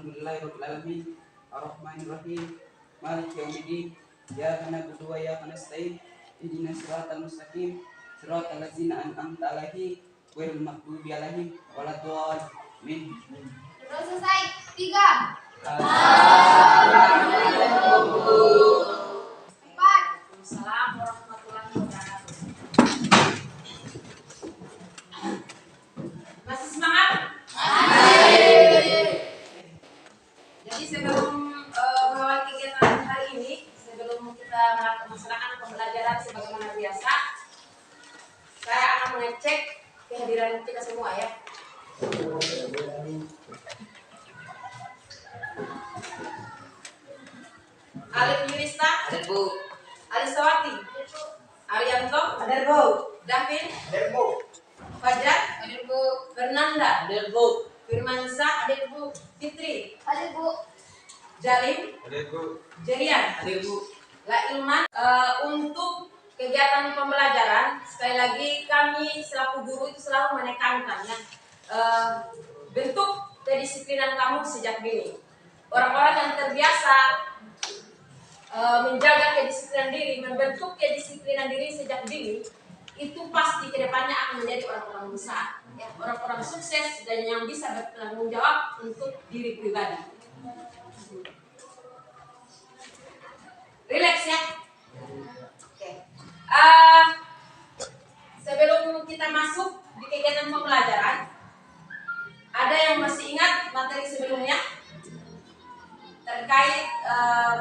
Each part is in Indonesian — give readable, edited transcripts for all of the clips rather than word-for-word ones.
Alhamdulillahirabbil alamin. Arrahmanirrahim. Maliki yaumiddin. Iyyaka na'budu wa iyyaka nasta'in. Ihdinas siratal mustaqim. Siratal ladzina an'amta alaihim ghairil maghdubi alaihim waladdallin. Terus selesai. 3. Waalaikumsalam warahmatullahi wabarakatuh. Masih semangat? Jadi sebelum mengawali kegiatan hari ini, sebelum kita melaksanakan pembelajaran sebagaimana biasa, saya akan mengecek kehadiran kita semua ya. Alif Yunista, Hadir, Bu. Alisawati, Arianto, Hadir, Bu. Davin, Hadir, Bu. Fajar, Hadir, Bu. Fernanda, Hadir, Bu. Firmansa, Hadir Bu, Fitri, Hadir, Bu. Jalim, Hadir, Bu. Jerian, Hadir, Bu. La Ilman. Untuk kegiatan pembelajaran, sekali lagi kami selaku guru itu selalu menekankan ya, bentuk kedisiplinan kamu sejak dini. Orang-orang yang terbiasa menjaga kedisiplinan diri, membentuk kedisiplinan diri sejak dini, itu pasti kedepannya akan menjadi orang-orang besar, ya, orang-orang sukses dan yang bisa bertanggung jawab untuk diri pribadi. Relax ya. Oke. Sebelum kita masuk di kegiatan pembelajaran, ada yang masih ingat materi sebelumnya terkait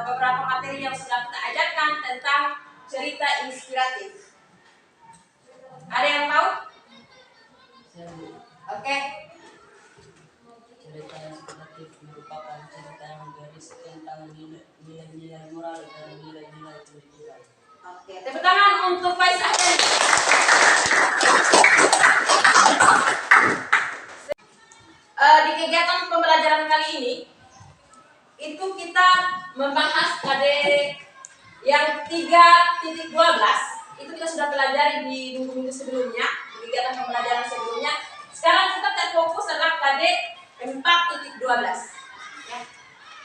beberapa materi yang sudah kita ajarkan tentang cerita inspiratif. Ada yang tahu? Oke. Cerita inspiratif merupakan cerita yang berisi tentang nilai-nilai moral dan nilai-nilai pendidikan. Oke, tepuk tangan untuk Faisal. Di kegiatan pembelajaran kali ini, itu kita membahas KD yang 3.12. Itu kita sudah pelajari di minggu-minggu sebelumnya, di kegiatan pembelajaran sebelumnya. Sekarang kita terfokus adalah KD 4.12. Ya.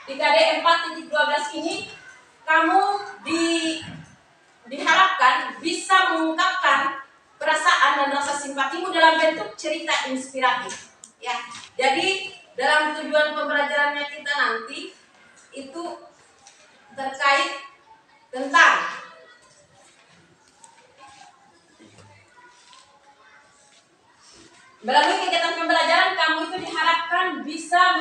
Di KD 4.12 ini, kamu diharapkan bisa mengungkapkan perasaan dan rasa simpatimu dalam bentuk cerita inspiratif. Ya, jadi dalam tujuan pembelajarannya kita nanti itu terkait tentang melalui kegiatan pembelajaran kamu itu diharapkan bisa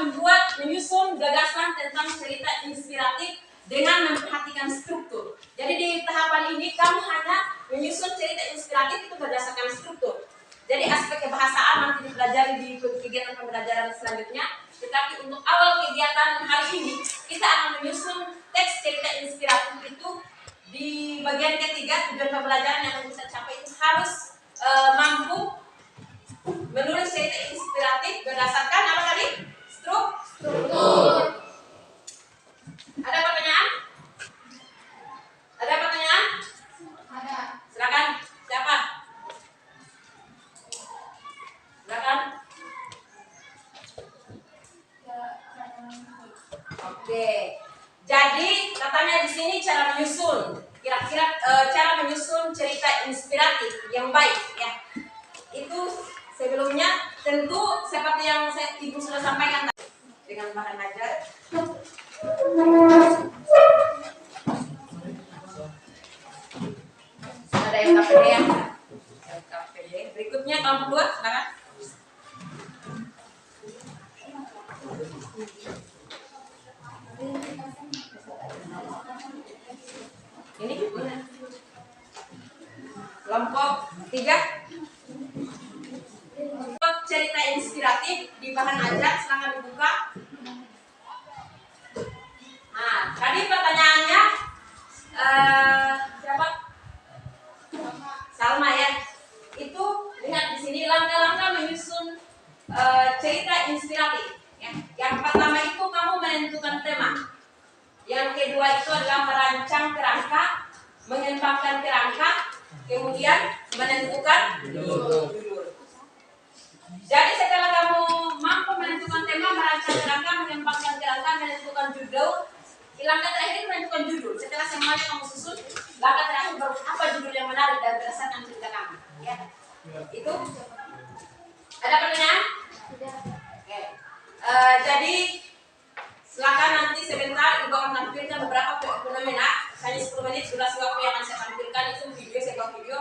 menyusun gagasan tentang cerita inspiratif dengan memperhatikan struktur. Jadi di tahapan ini kamu hanya menyusun cerita inspiratif itu berdasarkan struktur. Jadi aspek kebahasaan nanti dipelajari di kegiatan pembelajaran selanjutnya. Tetapi untuk awal kegiatan hari ini kita akan menyusun teks cerita inspiratif itu di bagian ketiga. Tujuan pembelajaran yang akan kita capai itu harus mampu menulis cerita inspiratif berdasarkan apa tadi? Struktur. Ada pertanyaan? Ada pertanyaan? Ada. Silakan. Siapa? Silakan. Oke. Jadi katanya di sini cara menyusun. Kira-kira cara menyusun cerita inspiratif yang baik ya. Itu sebelumnya tentu seperti yang Ibu sudah sampaikan tadi dengan bahan ajar. Ada yang KPD ya? KPD. Berikutnya kelompok 2, silakan. Ini kelompok 3. Untuk cerita inspiratif di bahan ajar, silakan dibuka. Nah, tadi pertanyaannya siapa? Salma ya. Itu lihat di sini langkah-langkah menyusun cerita inspiratif. Ya. Yang pertama itu kamu menentukan tema. Yang kedua itu adalah merancang kerangka, mengembangkan kerangka, kemudian menentukan judul. Jadi setelah kamu mampu menentukan tema, merancang kerangka, mengembangkan kerangka, menentukan judul, langkah terakhir menentukan judul. Setelah semuanya kamu susun, langkah terakhir baru apa judul yang menarik dan berdasarkan cerita kamu. Ya, itu. Ada pertanyaan? Oke. Jadi silakan nanti sebentar Ibu akan tampilkan beberapa fenomena. Hanya 10 menit durasi waktu yang akan saya tampilkan itu video, sebuah video.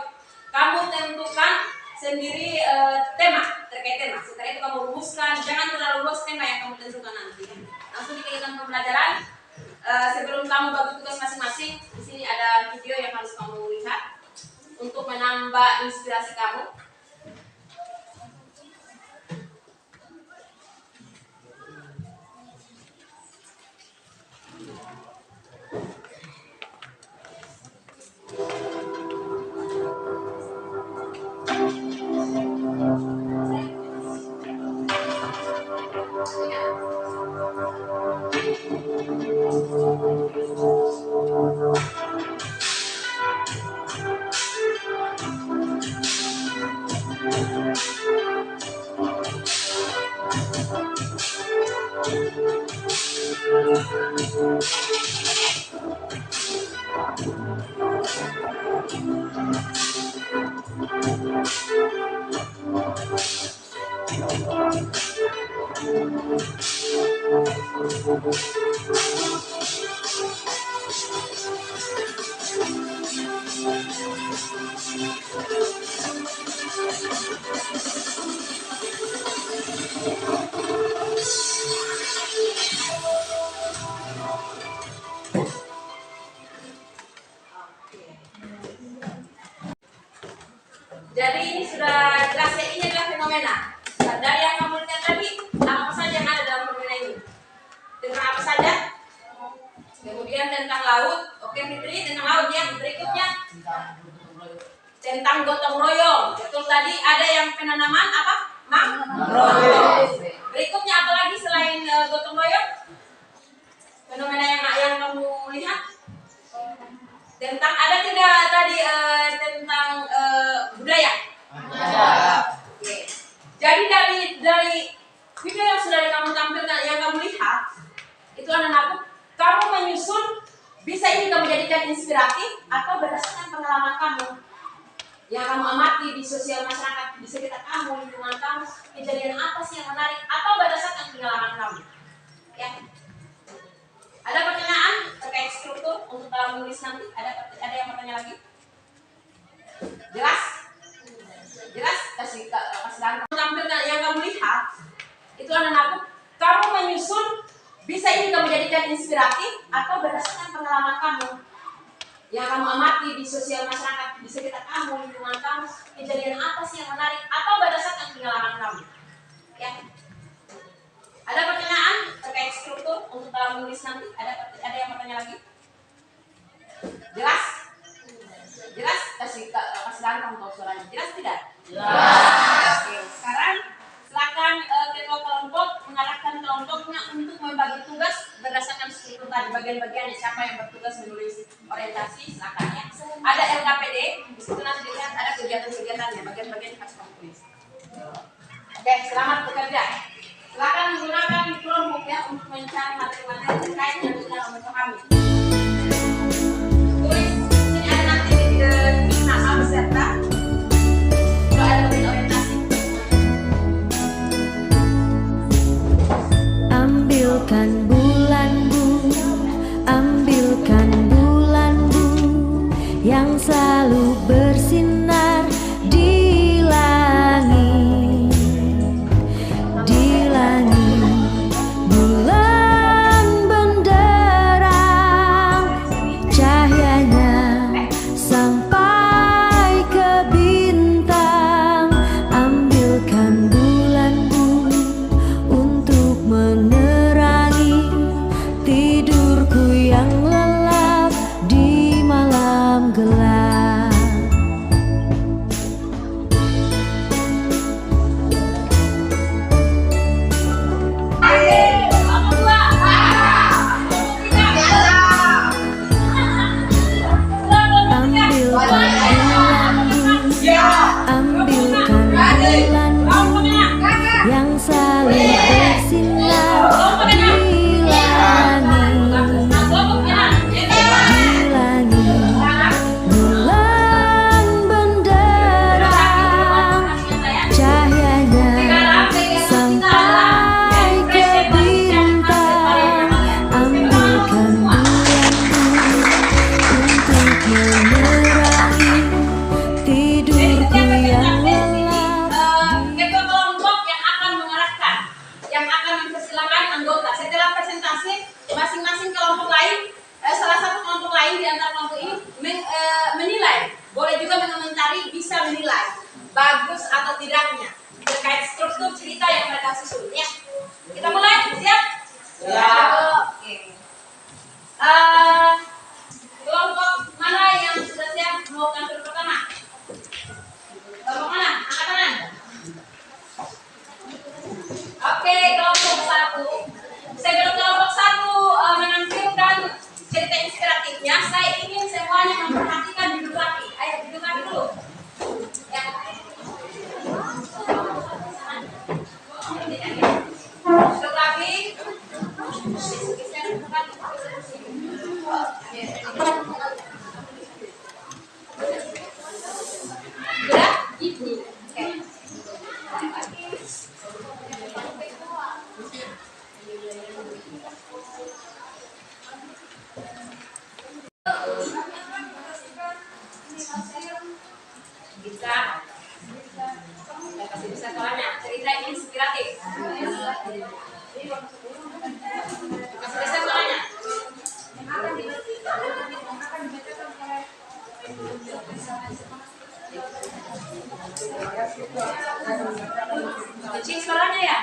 Kamu tentukan sendiri tema, terkait tema. Setelah itu kamu rumuskan, jangan terlalu luas tema yang kamu tentukan nanti. Langsung dikenakan pembelajaran. Sebelum kamu bagi tugas masing-masing, di sini ada video yang harus kamu lihat untuk menambah inspirasi kamu. Jadi ini sudah jelas ya, ini adalah fenomena. Dari yang kamu lihat tadi, apa saja yang ada dalam fenomena ini? Tentang apa saja? Kemudian tentang laut, oke Fitri, tentang laut ya. Berikutnya tentang gotong royong. Betul tadi ada yang penanaman apa? Mangrove. Berikutnya apa lagi selain gotong royong? Fenomena yang kamu lihat? Tentang ada tidak tadi tentang budaya? Oke. Jadi dari video yang sudah kamu tampilkan, yang kamu lihat, itu anak-anakku, kamu menyusun bisa ini kamu jadikan inspiratif atau berdasarkan pengalaman kamu yang kamu amati di sosial masyarakat di sekitar kamu, lingkungan kamu, kejadian apa sih yang menarik atau berdasarkan pengalaman kamu. Ya. Ada pertanyaan terkait struktur untuk dalam menulis nanti? Ada yang bertanya lagi? Jelas? Jelas? Kasih tampilkan yang kamu lihat itu anak-anakku, kamu menyusun bisa ini kamu jadikan inspiratif atau berdasarkan pengalaman kamu yang kamu amati di sosial masyarakat di sekitar kamu, lingkungan kamu, kejadian apa sih yang menarik atau berdasarkan pengalaman kamu. Ya. Ada pertanyaan terkait struktur untuk dalam menulis nanti? Ada yang bertanya lagi? Jelas? Jelas? Kasih gampang untuk suaranya. Jelas tidak? Jelas. Oke, sekarang silakan ketua kelompok mengarahkan kelompoknya untuk membagi tugas berdasarkan struktur tadi, bagian-bagiannya. Siapa yang bertugas menulis orientasi, silakan ya. Ada LKPD, di situ nanti dilihat ada kegiatan-kegiatannya, bagian-bagian harus kamu tulis. Oke, selamat bekerja. Silakan menggunakan Chromebook ya untuk mencari materi-materi terkait yang sudah kamu pahami. Tulis, ini ada nanti di nama beserta. Kalau ada orientasi. Ambilkan bulanmu, ambilkan bulanmu yang selalu bersinar di langit, di langit. Bulan benderang susun ya. Kita mulai, siap? Ya. Oke. Kelompok mana yang sudah siap mau kantor pertama? Kelompok mana? Angkat tangan. Oke, kelompok 1. Sebelum kelompok 1 menampilkan cerita inspiratifnya, saya ingin semuanya memperhatikan duduk rapi. Ayo duduk rapi dulu. Ya. Duduk rapi. Sudah? Oke. Bisa. Kasih bisa soalnya cerita inspiratif. Kasih bisa soalnya. Kunci suaranya ya.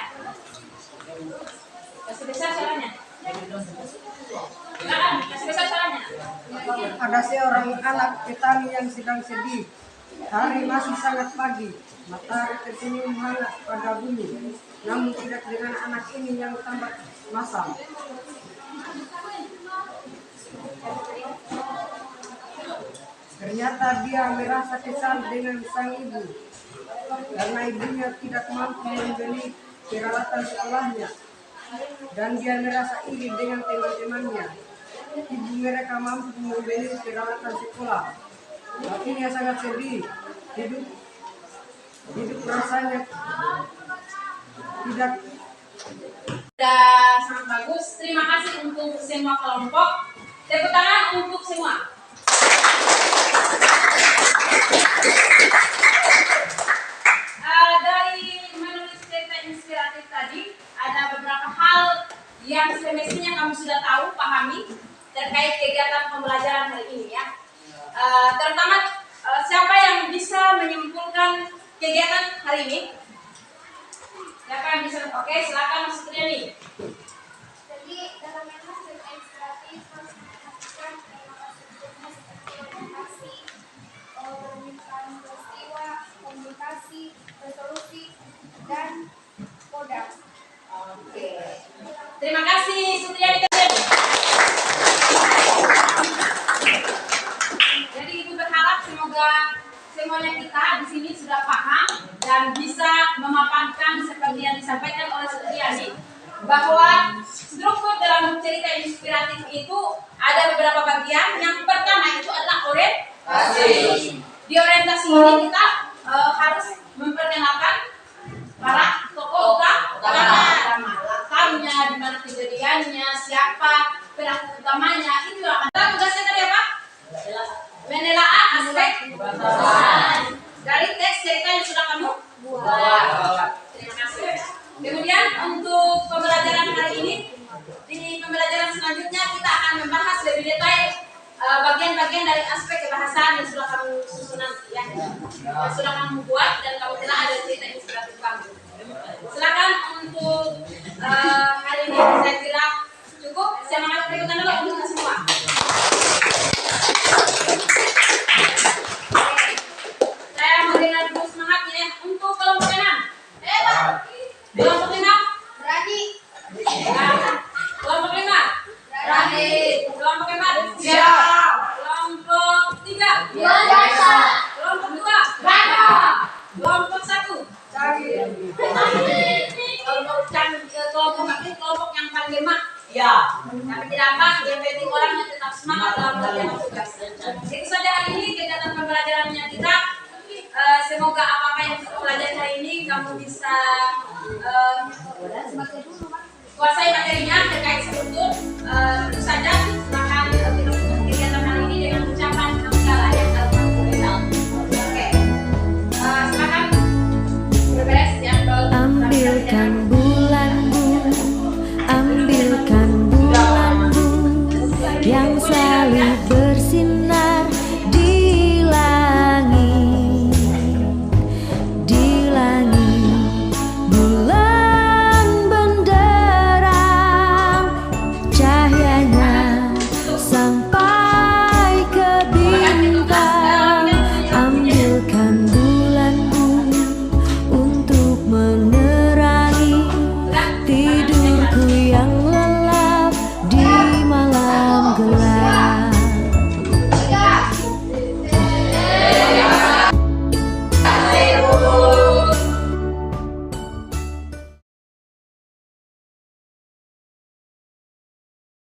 Kasih bisa suaranya. Kasih bisa suaranya. Ada seorang anak petani yang sedang sedih. Hari masih sangat pagi, matahari tersenyum hangat pada bumi, namun tidak dengan anak ini yang tampak masam. Ternyata dia merasa kesal dengan sang ibu, karena ibunya tidak mampu membeli peralatan sekolahnya, dan dia merasa iri dengan teman-temannya. Ibu mereka mampu membeli peralatan sekolah. Hatinya sangat sedih. Hidup rasanya tidak. Sudah sangat bagus. Terima kasih untuk semua kelompok. Tepuk tangan untuk semua. Dari menulis cerita inspiratif tadi, ada beberapa hal yang semestinya kamu sudah tahu, pahami terkait kegiatan pembelajaran hari ini ya. Terutama siapa yang bisa menyimpulkan kegiatan hari ini? Siapa yang bisa? Oke, silakan Mas Triani. Jadi dalam menulis cerita inspiratif harus memperhatikan informasi, permintaan peristiwa, komunikasi, resolusi, dan kodam. Oke. Terima kasih Sutriani. Jadi Ibu berharap semoga semuanya kita di sini sudah paham dan bisa memaparkan seperti yang disampaikan oleh Sutriani bahwa struktur dalam cerita inspiratif itu ada beberapa bagian. Yang pertama itu adalah orientasi. Di orientasi ini kita harus memperkenalkan para tokoh utama, latarnya, di mana kejadiannya, siapa pelaku utamanya, itu akan tugasnya tadi apa? Menelaah aspek dari teks cerita yang sudah kamu buat. Terima kasih. Kemudian untuk pembelajaran hari ini, di pembelajaran selanjutnya kita akan membahas lebih detail bagian-bagian dari aspek kebahasaan yang sudah kamu susun nanti ya, yang sudah kamu buat dan kamu telah ada cerita inspiratif kamu. Silakan untuk hari ini saya kira cukup. Semangat ikutan dulu untuk semua. Saya mau dengar dulu semangatnya ya. Untuk kelompok 6. Kelompok 6 Berani. Kelompok 5 berani. Kelompok 4 Siap. Kelompok 3 Biasa. Kelompok 2 bangga. Kelompok 1 kelompok yang paling lemah. Ya. Tapi tidak apa, yang penting orangnya tetap semangat dalam melakukan tugas. Itu saja hari ini kegiatan pembelajarannya kita. Semoga apa-apa yang kita pelajari hari ini kamu bisa kuasai materinya terkait struktur. Tentu saja silakan untuk kegiatan hari ini dengan ucapan hamdalah yang alhamdulillah. Oke, silakan berberes ya. Ambilkan bulanmu, ambilkan bulanmu yang selalu bersinar.